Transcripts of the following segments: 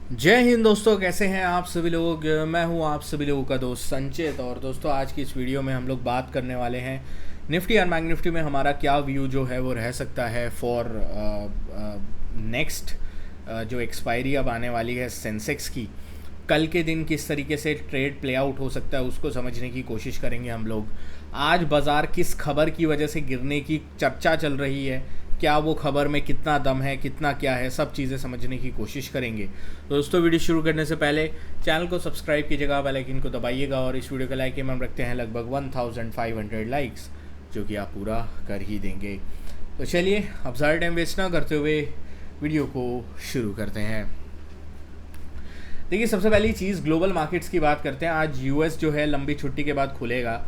जय हिंद दोस्तों, कैसे हैं आप सभी लोग। मैं हूं आप सभी लोगों का दोस्त संचित। और दोस्तों, आज की इस वीडियो में हम लोग बात करने वाले हैं निफ्टी और बैंक निफ्टी में हमारा क्या व्यू जो है वो रह सकता है फॉर नेक्स्ट जो एक्सपायरी अब आने वाली है सेंसेक्स की। कल के दिन किस तरीके से ट्रेड प्ले आउट हो सकता है उसको समझने की कोशिश करेंगे हम लोग। आज बाज़ार किस खबर की वजह से गिरने की चर्चा चल रही है, क्या वो खबर में कितना दम है, कितना क्या है, सब चीज़ें समझने की कोशिश करेंगे। तो दोस्तों, वीडियो शुरू करने से पहले चैनल को सब्सक्राइब कीजिएगा, बेल आइकन को दबाइएगा और इस वीडियो का लाइक हम रखते हैं लगभग 1500 लाइक्स, जो कि आप पूरा कर ही देंगे। तो चलिए, अब ज़्यादा टाइम वेस्ट ना करते हुए वीडियो को शुरू करते हैं। देखिए, सबसे पहली चीज़ ग्लोबल मार्केट्स की बात करते हैं। आज यूएस जो है लंबी छुट्टी के बाद खुलेगा।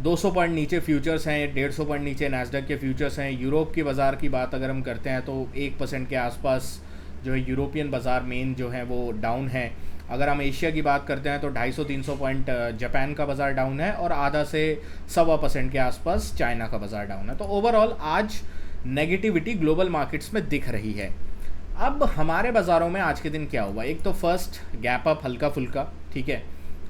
200 पॉइंट नीचे फ्यूचर्स हैं, 150 पॉइंट नीचे नैस्डैक के फ्यूचर्स हैं। यूरोप की बाज़ार की बात अगर हम करते हैं तो 1% के आसपास जो है यूरोपियन बाज़ार मेन जो है वो डाउन है। अगर हम एशिया की बात करते हैं तो 250-300 पॉइंट जापान का बाज़ार डाउन है और आधा से 1.25% के आसपास चाइना का बाज़ार डाउन है। तो ओवरऑल आज नेगेटिविटी ग्लोबल मार्केट्स में दिख रही है। अब हमारे बाज़ारों में आज के दिन क्या हुआ, एक तो फर्स्ट गैप अप हल्का फुल्का, ठीक है।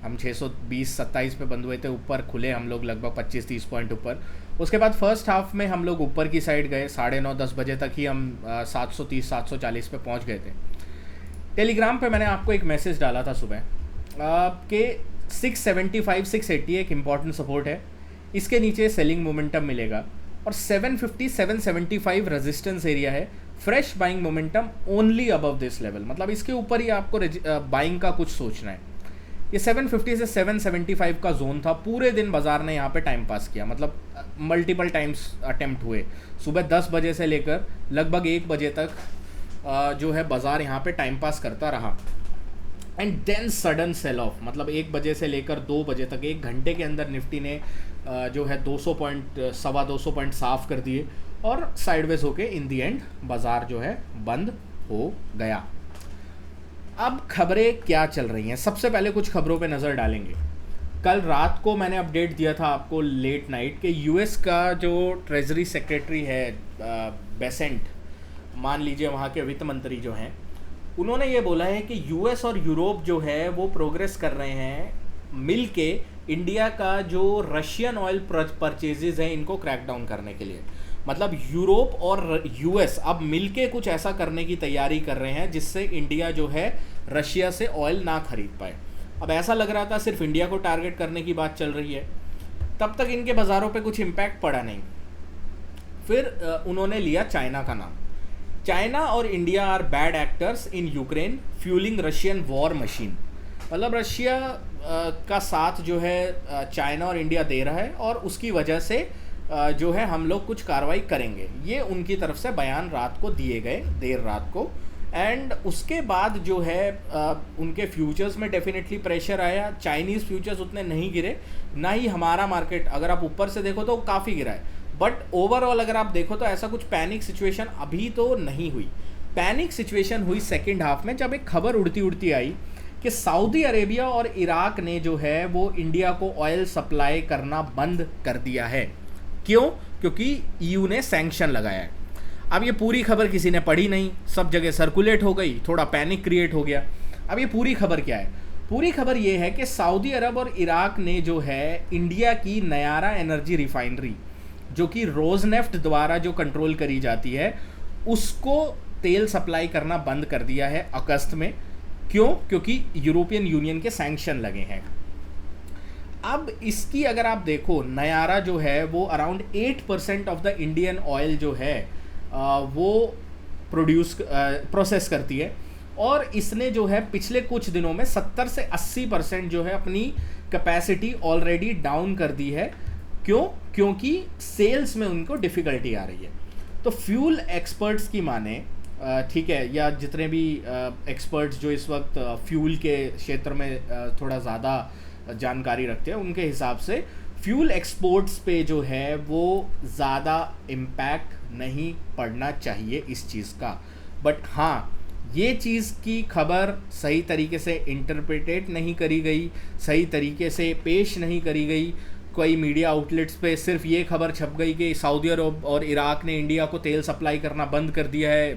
हम 620-27 पे बंद हुए थे, ऊपर खुले हम लोग लगभग 25-30 पॉइंट ऊपर। उसके बाद फर्स्ट हाफ में हम लोग ऊपर की साइड गए, 9:30-10 बजे तक ही हम 730-740 पे पहुंच गए थे। टेलीग्राम पे मैंने आपको एक मैसेज डाला था सुबह कि 675-680 एक इम्पॉर्टेंट सपोर्ट है, इसके नीचे सेलिंग मोमेंटम मिलेगा और 750-775 रेजिस्टेंस एरिया है। Fresh buying momentum only above this level, मतलब इसके ऊपर ही आपको बाइंग का कुछ सोचना है। ये 750 से 775 का जोन था। पूरे दिन बाजार ने यहाँ पे टाइम पास किया, मतलब मल्टीपल टाइम्स अटेम्प्ट हुए। सुबह 10 बजे से लेकर लगभग 1 बजे तक जो है बाजार यहाँ पे टाइम पास करता रहा। And then sudden sell off, मतलब 1 बजे से लेकर 2 बजे तक 1 घंटे के अंदर निफ्टी ने जो है 200 पॉइंट 250 पॉइंट साफ कर दिए और साइडवेज होके इन दी एंड बाजार जो है बंद हो गया। अब खबरें क्या चल रही हैं, सबसे पहले कुछ खबरों पे नज़र डालेंगे। कल रात को मैंने अपडेट दिया था आपको लेट नाइट कि यूएस का जो ट्रेजरी सेक्रेटरी है बेसेंट, मान लीजिए वहाँ के वित्त मंत्री जो हैं, उन्होंने ये बोला है कि यूएस और यूरोप जो है वो प्रोग्रेस कर रहे हैं मिल के इंडिया का जो रशियन ऑयल परचेजेज हैं इनको क्रैकडाउन करने के लिए। मतलब यूरोप और यूएस अब मिलके कुछ ऐसा करने की तैयारी कर रहे हैं जिससे इंडिया जो है रशिया से ऑयल ना खरीद पाए। अब ऐसा लग रहा था सिर्फ इंडिया को टारगेट करने की बात चल रही है, तब तक इनके बाज़ारों पे कुछ इम्पैक्ट पड़ा नहीं। फिर उन्होंने लिया चाइना का नाम। चाइना और India are bad actors in Ukraine fuelling Russian war machine. मतलब रशिया का साथ जो है चाइना और इंडिया दे रहा है और उसकी वजह से जो है हम लोग कुछ कार्रवाई करेंगे। ये उनकी तरफ से बयान रात को दिए गए, देर रात को। एंड उसके बाद जो है उनके फ्यूचर्स में डेफिनेटली प्रेशर आया। चाइनीज़ फ्यूचर्स उतने नहीं गिरे, ना ही हमारा मार्केट अगर आप ऊपर से देखो तो काफ़ी गिरा है। बट ओवरऑल अगर आप देखो तो ऐसा कुछ पैनिक सिचुएशन अभी तो नहीं हुई। पैनिक सिचुएशन हुई सेकेंड हाफ में, जब एक खबर उड़ती उड़ती आई कि सऊदी अरेबिया और इराक ने जो है वो इंडिया को ऑयल सप्लाई करना बंद कर दिया है। क्यों? क्योंकि ईयू ने सैंक्शन लगाया है। अब ये पूरी खबर किसी ने पढ़ी नहीं, सब जगह सर्कुलेट हो गई, थोड़ा पैनिक क्रिएट हो गया। अब ये पूरी खबर क्या है? पूरी खबर ये है कि सऊदी अरब और इराक ने जो है इंडिया की नयारा एनर्जी रिफाइनरी, जो कि रोजनेफ्ट द्वारा जो कंट्रोल करी जाती है, उसको तेल सप्लाई करना बंद कर दिया है अगस्त में। क्यों? क्योंकि यूरोपियन यूनियन के सैंक्शन लगे हैं। अब इसकी अगर आप देखो, नयारा जो है वो around 8% of the Indian oil जो है वो प्रोसेस करती है और इसने जो है पिछले कुछ दिनों में 70 से 80% जो है अपनी कैपेसिटी ऑलरेडी डाउन कर दी है। क्यों? क्योंकि सेल्स में उनको डिफ़िकल्टी आ रही है। तो फ्यूल एक्सपर्ट्स की माने, ठीक है, या जितने भी एक्सपर्ट्स जो इस वक्त फ्यूल के क्षेत्र में थोड़ा ज़्यादा जानकारी रखते हैं, उनके हिसाब से फ्यूल एक्सपोर्ट्स पे जो है वो ज़्यादा इम्पैक्ट नहीं पड़ना चाहिए इस चीज़ का। बट हाँ, ये चीज़ की खबर सही तरीके से इंटरप्रेटेट नहीं करी गई, सही तरीके से पेश नहीं करी गई। कोई मीडिया आउटलेट्स पे सिर्फ ये खबर छप गई कि सऊदी अरब और इराक ने इंडिया को तेल सप्लाई करना बंद कर दिया है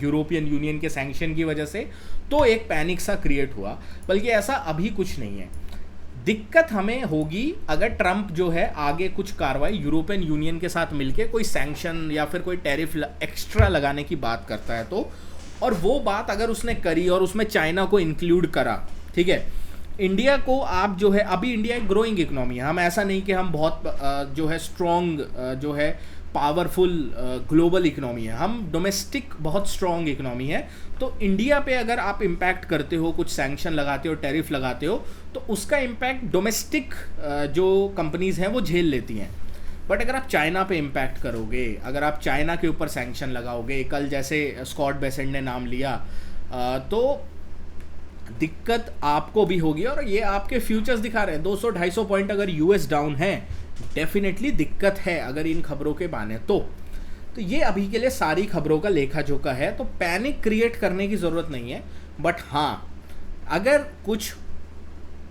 यूरोपियन यूनियन के सैंक्शन की वजह से, तो एक पैनिक सा क्रिएट हुआ। बल्कि ऐसा अभी कुछ नहीं है। दिक्कत हमें होगी अगर ट्रंप जो है आगे कुछ कार्रवाई यूरोपियन यूनियन के साथ मिलके कोई सैंक्शन या फिर कोई टैरिफ एक्स्ट्रा लगाने की बात करता है तो, और वो बात अगर उसने करी और उसमें चाइना को इंक्लूड करा, ठीक है, इंडिया को आप जो है, अभी इंडिया एक ग्रोइंग इकोनॉमी है, हम ऐसा नहीं कि हम बहुत जो है स्ट्रॉन्ग जो है पावरफुल ग्लोबल इकोनॉमी है, हम डोमेस्टिक बहुत स्ट्रॉन्ग इकोनॉमी है। तो इंडिया पे अगर आप इम्पैक्ट करते हो, कुछ सैंक्शन लगाते हो, टैरिफ लगाते हो, तो उसका इम्पैक्ट डोमेस्टिक जो कंपनीज हैं वो झेल लेती हैं। बट अगर आप चाइना पे इम्पैक्ट करोगे, अगर आप चाइना के ऊपर सैंक्शन लगाओगे, कल जैसे स्कॉट बेसेंट ने नाम लिया, तो दिक्कत आपको भी होगी। और ये आपके फ्यूचर्स दिखा रहे हैं 200-250 पॉइंट अगर यूएस डाउन है, डेफिनेटली दिक्कत है अगर इन खबरों के माने तो ये अभी के लिए सारी खबरों का लेखा जोखा है। तो पैनिक क्रिएट करने की ज़रूरत नहीं है। बट हाँ, अगर कुछ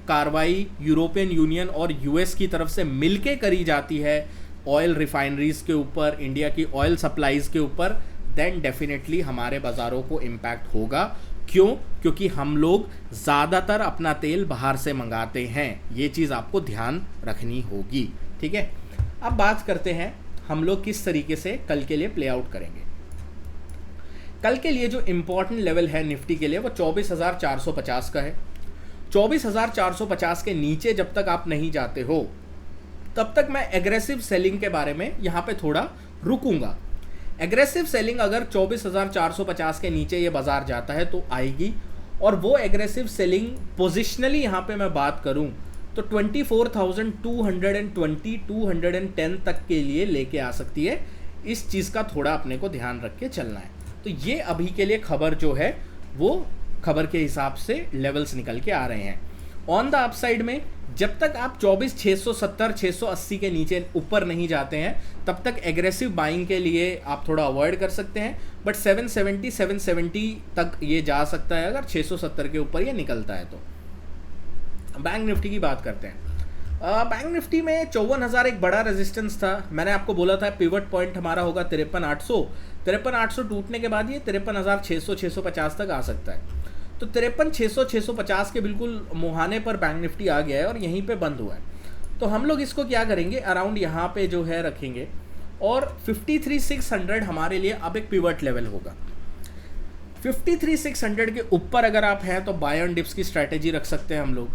कार्रवाई यूरोपियन यूनियन और यूएस की तरफ से मिलके करी जाती है ऑयल रिफाइनरीज के ऊपर, इंडिया की ऑयल सप्लाईज के ऊपर, देन डेफिनेटली हमारे बाज़ारों को इम्पैक्ट होगा। क्यों? क्योंकि हम लोग ज़्यादातर अपना तेल बाहर से मंगाते हैं। ये चीज़ आपको ध्यान रखनी होगी, ठीक है। अब बात करते हैं हम लोग किस तरीके से कल के लिए प्ले आउट करेंगे। कल के लिए जो इम्पोर्टेंट लेवल है निफ्टी के लिए वो 24,450 का है। 24,450 के नीचे जब तक आप नहीं जाते हो तब तक मैं एग्रेसिव सेलिंग के बारे में यहाँ पे थोड़ा रुकूंगा। एग्रेसिव सेलिंग अगर 24,450 के नीचे ये बाजार जाता है तो आएगी, और वो एग्रेसिव सेलिंग पोजिशनली यहाँ पे मैं बात करूँ तो 24,220-210 तक के लिए लेके आ सकती है। इस चीज़ का थोड़ा अपने को ध्यान रख के चलना है। तो ये अभी के लिए खबर जो है वो खबर के हिसाब से लेवल्स निकल के आ रहे हैं। ऑन द अपसाइड में जब तक आप 24,670-680 के नीचे ऊपर नहीं जाते हैं तब तक एग्रेसिव बाइंग के लिए आप थोड़ा अवॉइड कर सकते हैं। बट 770 तक ये जा सकता है अगर 670 के ऊपर ये निकलता है तो। बैंक निफ्टी की बात करते हैं। बैंक निफ्टी में 54,000 एक बड़ा रेजिस्टेंस था। मैंने आपको बोला था पिवट पॉइंट हमारा होगा 53,800। 53,800 टूटने के बाद ये 53,600-650 तक आ सकता है। तो 53,600-650 के बिल्कुल मुहाने पर बैंक निफ्टी आ गया है और यहीं पे बंद हुआ है। तो हम लोग इसको क्या करेंगे, अराउंड यहाँ पे जो है रखेंगे, और 53,600 हमारे लिए अब एक पिवट लेवल होगा। 53,600 के ऊपर अगर आप हैं तो बाय ऑन डिप्स की स्ट्रैटेजी रख सकते हैं हम लोग।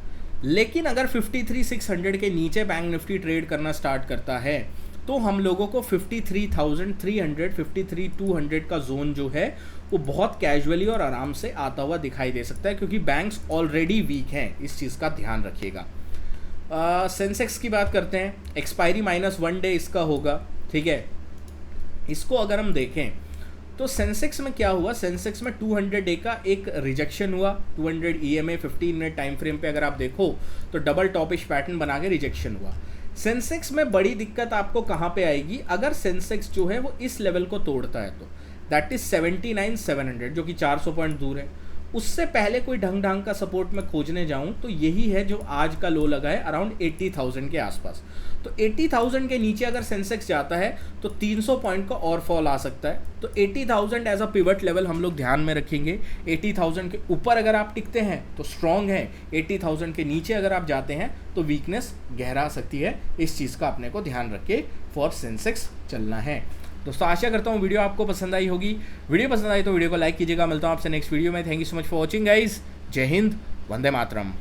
लेकिन अगर 53,600 के नीचे बैंक निफ्टी ट्रेड करना स्टार्ट करता है तो हम लोगों को 53,300, 53,200 का जोन जो है वो बहुत कैजुअली और आराम से आता हुआ दिखाई दे सकता है, क्योंकि बैंक्स ऑलरेडी वीक हैं। इस चीज़ का ध्यान रखिएगा। सेंसेक्स की बात करते हैं। एक्सपायरी -1 डे इसका होगा, ठीक है। इसको अगर हम देखें तो सेंसेक्स में क्या हुआ, सेंसेक्स में 200 डे का एक रिजेक्शन हुआ। 200 EMA 15 मिनट टाइम फ्रेम पे अगर आप देखो तो डबल टॉपिश पैटर्न बना के रिजेक्शन हुआ। सेंसेक्स में बड़ी दिक्कत आपको कहाँ पे आएगी, अगर सेंसेक्स जो है वो इस लेवल को तोड़ता है तो दैट इज 79,700, जो कि 400 पॉइंट दूर है। उससे पहले कोई ढंग का सपोर्ट में खोजने जाऊं तो यही है जो आज का लो लगा है, अराउंड 80,000 के आसपास। तो 80,000 के नीचे अगर सेंसेक्स जाता है तो 300 पॉइंट का और फॉल आ सकता है। तो 80,000 एज अ पिवट लेवल हम लोग ध्यान में रखेंगे। 80,000 के ऊपर अगर आप टिकते हैं तो स्ट्रॉन्ग है, 80,000 के नीचे अगर आप जाते हैं तो वीकनेस गहरा सकती है। इस चीज़ का अपने को ध्यान रख के फॉर सेंसेक्स चलना है। दोस्तों आशा करता हूँ वीडियो आपको पसंद आई होगी। वीडियो पसंद आई तो वीडियो को लाइक कीजिएगा। मिलता हूँ आपसे नेक्स्ट वीडियो में। Thank you so much for watching guys. जय हिंद, वंदे मातरम।